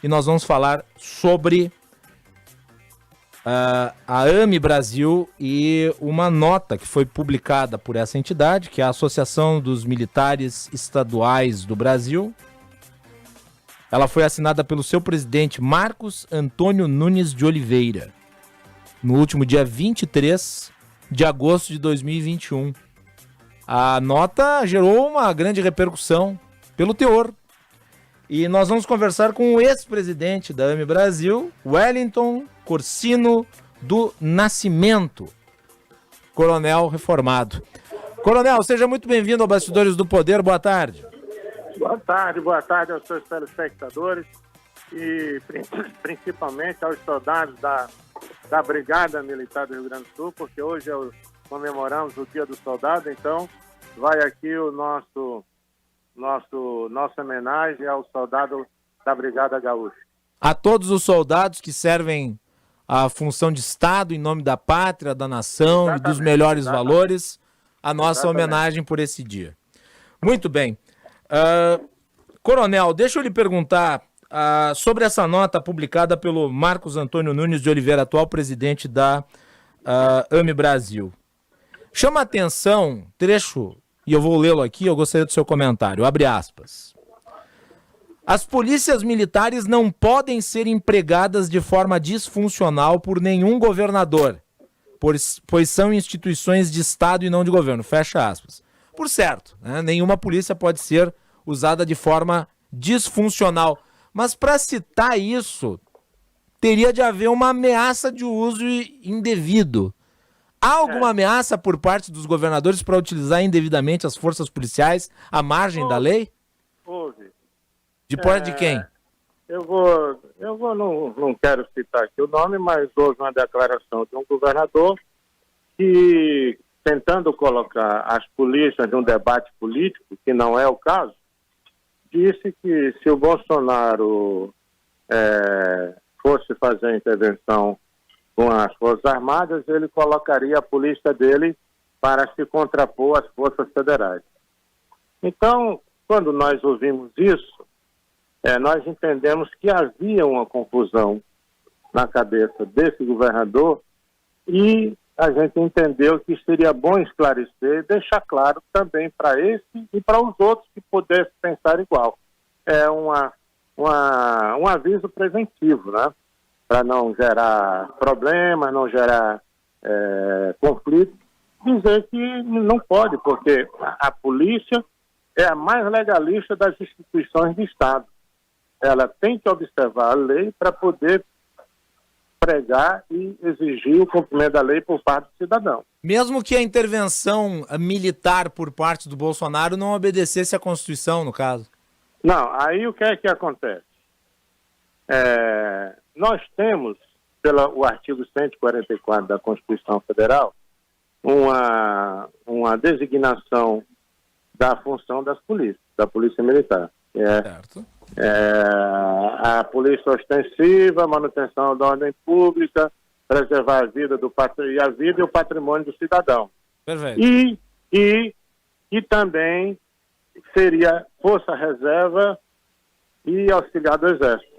e nós vamos falar sobre a AME Brasil e uma nota que foi publicada por essa entidade, que é a Associação dos Militares Estaduais do Brasil. Ela foi assinada pelo seu presidente Marcos Antônio Nunes de Oliveira, no último dia 23 de agosto de 2021. A nota gerou uma grande repercussão pelo teor. E nós vamos conversar com o ex-presidente da AME Brasil, Wellington Corsino do Nascimento, coronel reformado. Coronel, seja muito bem-vindo ao Bastidores do Poder. Boa tarde. Boa tarde aos seus telespectadores e principalmente aos soldados da Brigada Militar do Rio Grande do Sul, porque hoje comemoramos o Dia do Soldado, então vai aqui o nossa homenagem ao soldado da Brigada Gaúcha. A todos os soldados que servem a função de Estado em nome da pátria, da nação e dos melhores valores, a nossa homenagem por esse dia. Muito bem. Coronel, deixa eu lhe perguntar sobre essa nota publicada pelo Marcos Antônio Nunes de Oliveira, atual presidente da AME Brasil. Chama a atenção, trecho, e eu vou lê-lo aqui, eu gostaria do seu comentário, abre aspas. As polícias militares não podem ser empregadas de forma disfuncional por nenhum governador, pois são instituições de Estado e não de governo, fecha aspas. Por certo, né? Nenhuma polícia pode ser usada de forma disfuncional. Mas para citar isso, teria de haver uma ameaça de uso indevido. Há alguma ameaça por parte dos governadores para utilizar indevidamente as forças policiais à margem da lei? Houve. De parte de quem? Não quero citar aqui o nome, mas houve uma declaração de um governador que, tentando colocar as polícias num debate político, que não é o caso, disse que se o Bolsonaro fosse fazer a intervenção com as Forças Armadas, ele colocaria a polícia dele para se contrapor às forças federais. Então, quando nós ouvimos isso, nós entendemos que havia uma confusão na cabeça desse governador e a gente entendeu que seria bom esclarecer e deixar claro também para esse e para os outros que pudessem pensar igual. É um aviso preventivo, né? Para não gerar problemas, não gerar conflito, dizer que não pode, porque a polícia é a mais legalista das instituições de Estado. Ela tem que observar a lei para poder pregar e exigir o cumprimento da lei por parte do cidadão. Mesmo que a intervenção militar por parte do Bolsonaro não obedecesse à Constituição, no caso? Não, aí o que é que acontece? Nós temos, pelo artigo 144 da Constituição Federal, uma designação da função das polícias, da Polícia Militar. Certo. A polícia ostensiva, manutenção da ordem pública, preservar a vida e o patrimônio do cidadão. Perfeito. E também seria força reserva e auxiliar do Exército.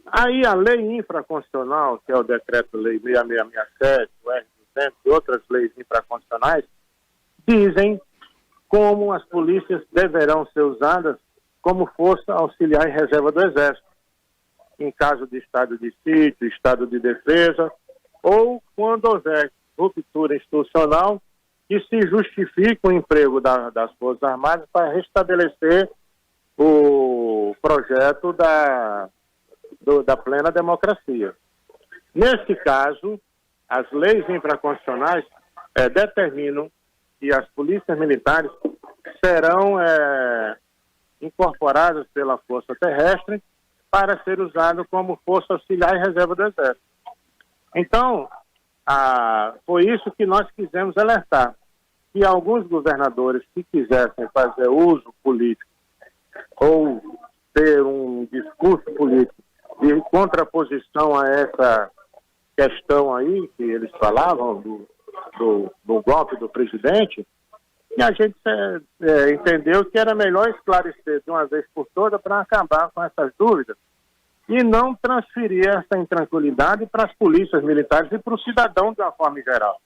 Aí a lei infraconstitucional, que é o Decreto-Lei 6667, o R200 e outras leis infraconstitucionais, dizem como as polícias deverão ser usadas como força auxiliar e reserva do Exército, em caso de estado de sítio, estado de defesa, ou quando houver ruptura institucional que se justifique o emprego das Forças Armadas para restabelecer o projeto da plena democracia. Nesse caso, as leis infraconstitucionais determinam que as polícias militares serão incorporadas pela Força Terrestre para ser usado como força auxiliar e reserva do Exército. Então, foi isso que nós quisemos alertar, que alguns governadores que quisessem fazer uso político ou ter um discurso político de contraposição a essa questão aí que eles falavam do golpe do presidente, e a gente entendeu que era melhor esclarecer de uma vez por todas para acabar com essas dúvidas e não transferir essa intranquilidade para as polícias militares e para o cidadão de uma forma geral.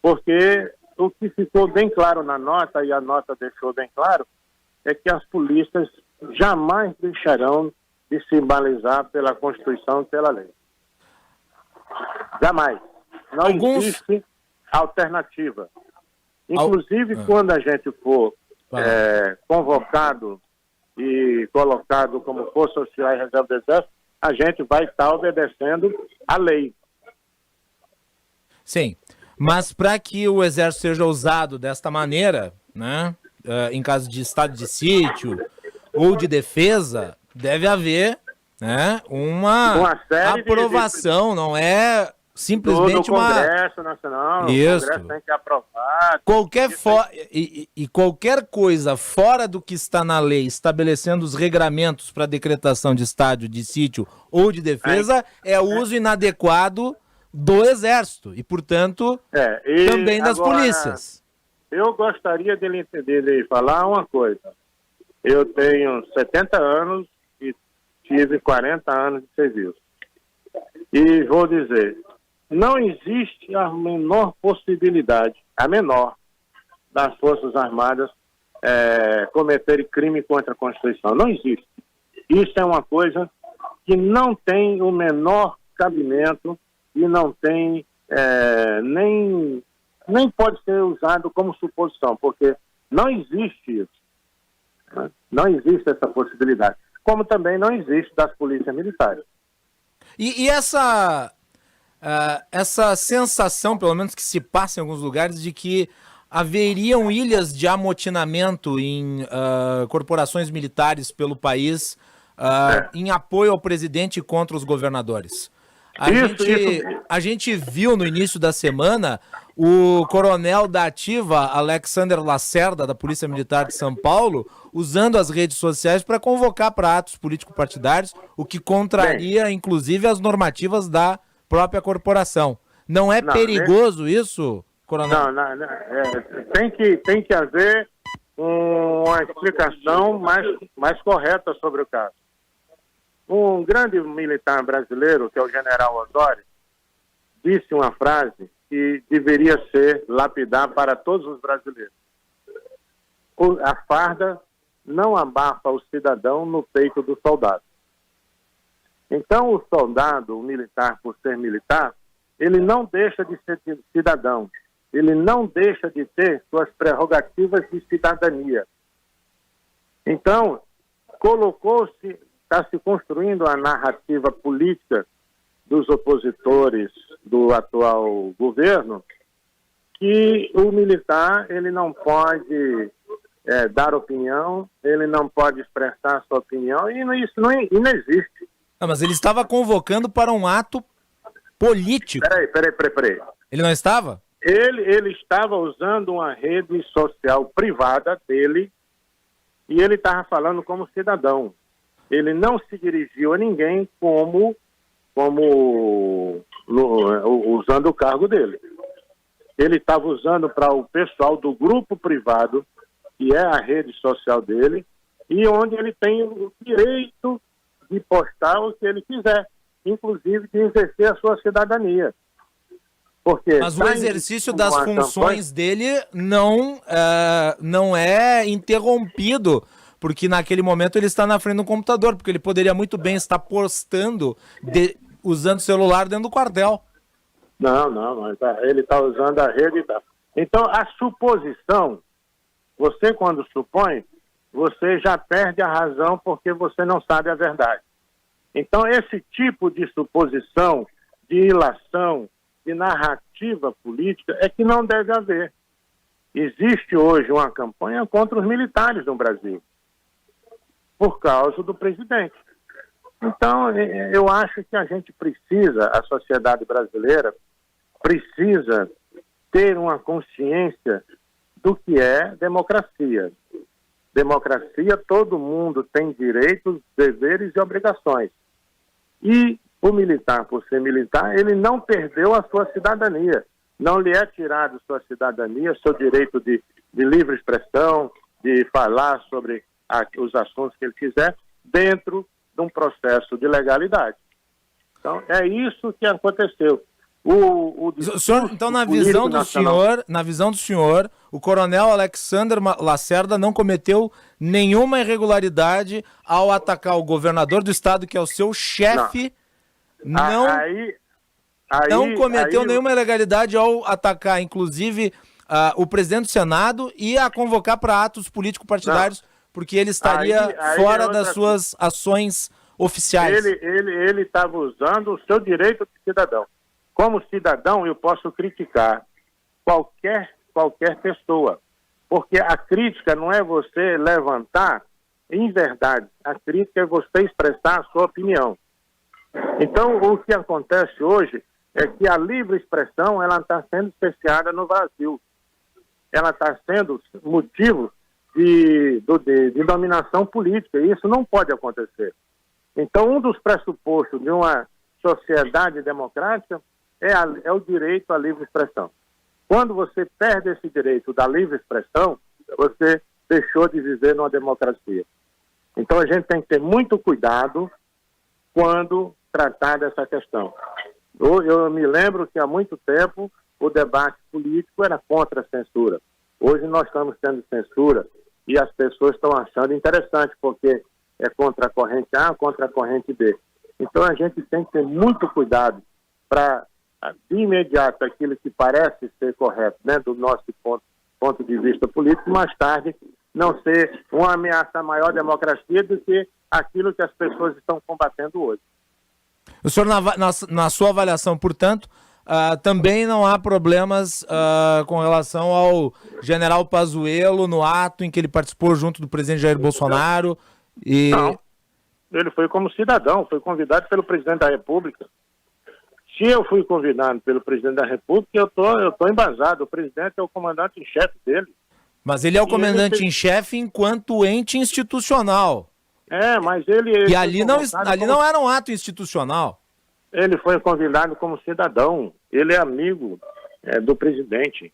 Porque o que ficou bem claro na nota, e a nota deixou bem claro, é que as polícias jamais deixarão de se balizar pela Constituição e pela lei. Jamais. Não existe alternativa. Inclusive, quando a gente for convocado e colocado como Força Oficial e Reserva do Exército, a gente vai estar obedecendo a lei. Sim, mas para que o Exército seja usado desta maneira, né, em caso de estado de sítio ou de defesa, deve haver, né, uma aprovação, não é simplesmente do Congresso Nacional, Isso. O Congresso tem que aprovar. Qualquer coisa fora do que está na lei, estabelecendo os regramentos para decretação de estádio de sítio ou de defesa, é uso inadequado do Exército e, portanto, também das polícias. Eu gostaria de falar uma coisa. Eu tenho 70 anos e tive 40 anos de serviço. E vou dizer, não existe a menor possibilidade, das Forças Armadas cometerem crime contra a Constituição. Não existe. Isso é uma coisa que não tem o menor cabimento e não tem nem pode ser usado como suposição, porque não existe isso. Né? Não existe essa possibilidade. Como também não existe das polícias militares. E essa sensação, pelo menos que se passa em alguns lugares, de que haveriam ilhas de amotinamento em corporações militares pelo país em apoio ao presidente e contra os governadores. A gente viu no início da semana o coronel da ativa, Alexander Lacerda, da Polícia Militar de São Paulo, usando as redes sociais para convocar para atos político-partidários, o que contraria, inclusive, as normativas da própria corporação. Não é perigoso isso, coronel? Não. Tem que haver uma explicação mais correta sobre o caso. Um grande militar brasileiro, que é o general Osório, disse uma frase que deveria ser lapidar para todos os brasileiros. A farda não abafa o cidadão no peito do soldado. Então, o soldado, o militar, por ser militar, ele não deixa de ser cidadão. Ele não deixa de ter suas prerrogativas de cidadania. Então, está se construindo a narrativa política dos opositores do atual governo, que o militar ele não pode dar opinião, ele não pode expressar sua opinião, e isso não existe. Não, mas ele estava convocando para um ato político. Peraí. Ele não estava? Ele estava usando uma rede social privada dele e ele estava falando como cidadão. Ele não se dirigiu a ninguém como usando o cargo dele. Ele estava usando para o pessoal do grupo privado, que é a rede social dele, e onde ele tem o direito de postar o que ele quiser, inclusive de exercer a sua cidadania. Porque mas o exercício das funções dele não é interrompido, porque naquele momento ele está na frente do computador, porque ele poderia muito bem estar postando, usando o celular dentro do quartel. Não, ele está usando a rede. Então, a suposição, você quando supõe, você já perde a razão porque você não sabe a verdade. Então, esse tipo de suposição, de ilação, de narrativa política é que não deve haver. Existe hoje uma campanha contra os militares no Brasil, por causa do presidente. Então, eu acho que a gente precisa, a sociedade brasileira precisa ter uma consciência do que é democracia. Democracia, todo mundo tem direitos, deveres e obrigações. E o militar, por ser militar, ele não perdeu a sua cidadania. Não lhe é tirado sua cidadania, seu direito de livre expressão, de falar sobre os assuntos que ele quiser, dentro de um processo de legalidade. Então, é isso que aconteceu. Senhor, então, na visão do senhor, o coronel Alexander Lacerda não cometeu nenhuma irregularidade ao atacar o governador do estado, que é o seu chefe, não cometeu nenhuma ilegalidade ao atacar, inclusive, o presidente do Senado e a convocar para atos político-partidários, porque ele estaria fora das suas ações oficiais. Ele estava usando o seu direito de cidadão. Como cidadão, eu posso criticar qualquer pessoa, porque a crítica não é você levantar inverdade, a crítica é você expressar a sua opinião. Então, o que acontece hoje é que a livre expressão ela está sendo cerceada no Brasil. Ela está sendo motivo de dominação política, e isso não pode acontecer. Então, um dos pressupostos de uma sociedade democrática é o direito à livre expressão. Quando você perde esse direito da livre expressão, você deixou de viver numa democracia. Então a gente tem que ter muito cuidado quando tratar dessa questão. Eu me lembro que há muito tempo o debate político era contra a censura. Hoje nós estamos tendo censura e as pessoas estão achando interessante, porque é contra a corrente A, contra a corrente B. Então a gente tem que ter muito cuidado para, de imediato, aquilo que parece ser correto, né, do nosso ponto de vista político, mais tarde não ser uma ameaça maior à democracia do que aquilo que as pessoas estão combatendo hoje. O senhor, na sua avaliação, portanto, também não há problemas com relação ao general Pazuello no ato em que ele participou junto do presidente Jair Bolsonaro? Não, ele foi como cidadão, foi convidado pelo presidente da República. Se eu fui convidado pelo presidente da República, eu tô embasado. O presidente é o comandante em chefe dele. Mas ele é o comandante em chefe enquanto ente institucional. Mas ele... E ali não era um ato institucional. Ele foi convidado como cidadão. Ele é amigo do presidente.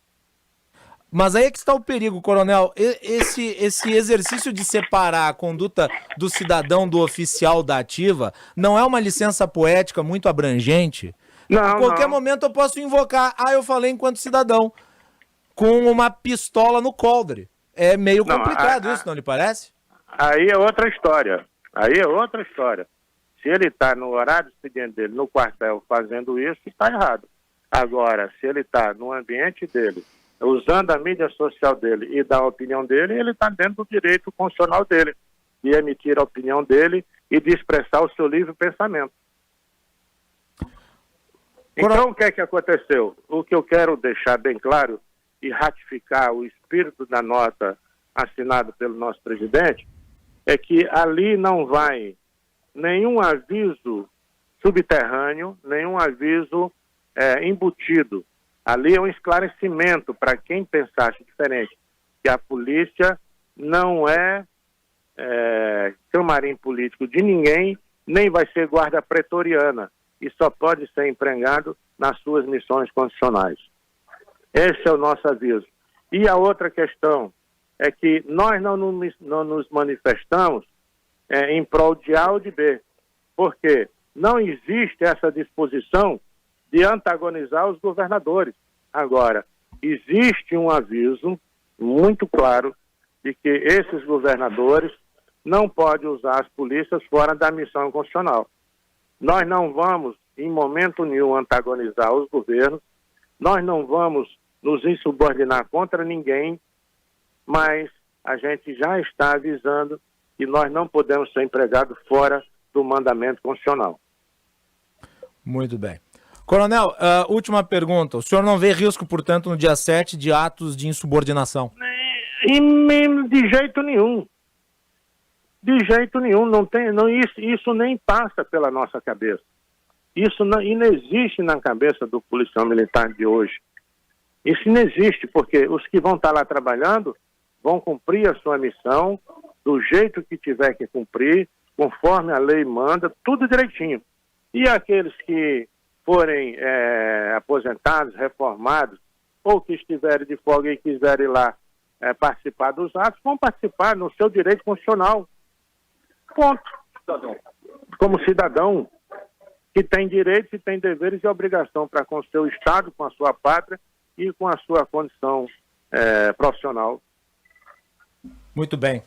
Mas aí é que está o perigo, coronel. Esse exercício de separar a conduta do cidadão do oficial da ativa não é uma licença poética muito abrangente? A qualquer momento eu posso invocar, eu falei enquanto cidadão, com uma pistola no coldre. É meio complicado isso, não lhe parece? Aí é outra história. Se ele está no horário do expediente dele, no quartel, fazendo isso, está errado. Agora, se ele está no ambiente dele, usando a mídia social dele e da opinião dele, ele está dentro do direito constitucional dele, de emitir a opinião dele e de expressar o seu livre pensamento. Então, o que é que aconteceu? O que eu quero deixar bem claro e ratificar o espírito da nota assinada pelo nosso presidente é que ali não vai nenhum aviso subterrâneo, nenhum aviso embutido. Ali é um esclarecimento para quem pensasse diferente, que a polícia não é camarim político de ninguém, nem vai ser guarda pretoriana, e só pode ser empregado nas suas missões constitucionais. Esse é o nosso aviso. E a outra questão é que nós não nos manifestamos em prol de A ou de B, porque não existe essa disposição de antagonizar os governadores. Agora, existe um aviso muito claro de que esses governadores não podem usar as polícias fora da missão constitucional. Nós não vamos, em momento nenhum, antagonizar os governos, nós não vamos nos insubordinar contra ninguém, mas a gente já está avisando que nós não podemos ser empregados fora do mandamento constitucional. Muito bem. Coronel, última pergunta. O senhor não vê risco, portanto, no dia 7 de atos de insubordinação? De jeito nenhum. De jeito nenhum. Isso nem passa pela nossa cabeça. Isso não existe na cabeça do policial militar de hoje. Isso não existe, porque os que vão estar lá trabalhando vão cumprir a sua missão do jeito que tiver que cumprir, conforme a lei manda, tudo direitinho. E aqueles que forem aposentados, reformados, ou que estiverem de folga e quiserem lá participar dos atos, vão participar no seu direito constitucional. Ponto. como cidadão que tem direitos e tem deveres e obrigação para com o seu Estado, com a sua pátria e com a sua condição profissional. Muito bem.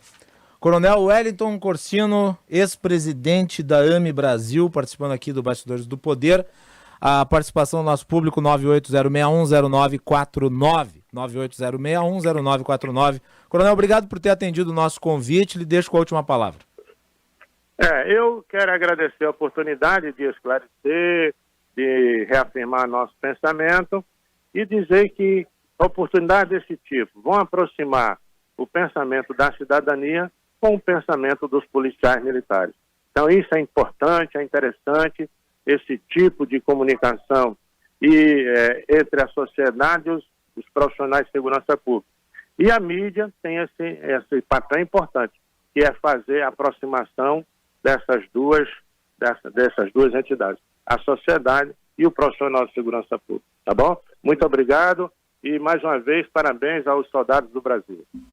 Coronel Wellington Corsino, ex-presidente da AME Brasil, participando aqui do Bastidores do Poder. A participação do nosso público, 980610949. 980610949. Coronel, obrigado por ter atendido o nosso convite. Lhe deixo com a última palavra. Eu quero agradecer a oportunidade de esclarecer, de reafirmar nosso pensamento e dizer que oportunidades desse tipo vão aproximar o pensamento da cidadania com o pensamento dos policiais militares. Então isso é importante, é interessante, esse tipo de comunicação entre a sociedade e os profissionais de segurança pública. E a mídia tem esse papel importante, que é fazer a aproximação dessas duas entidades, a sociedade e o profissional de segurança pública. Tá bom? Muito obrigado e, mais uma vez, parabéns aos soldados do Brasil.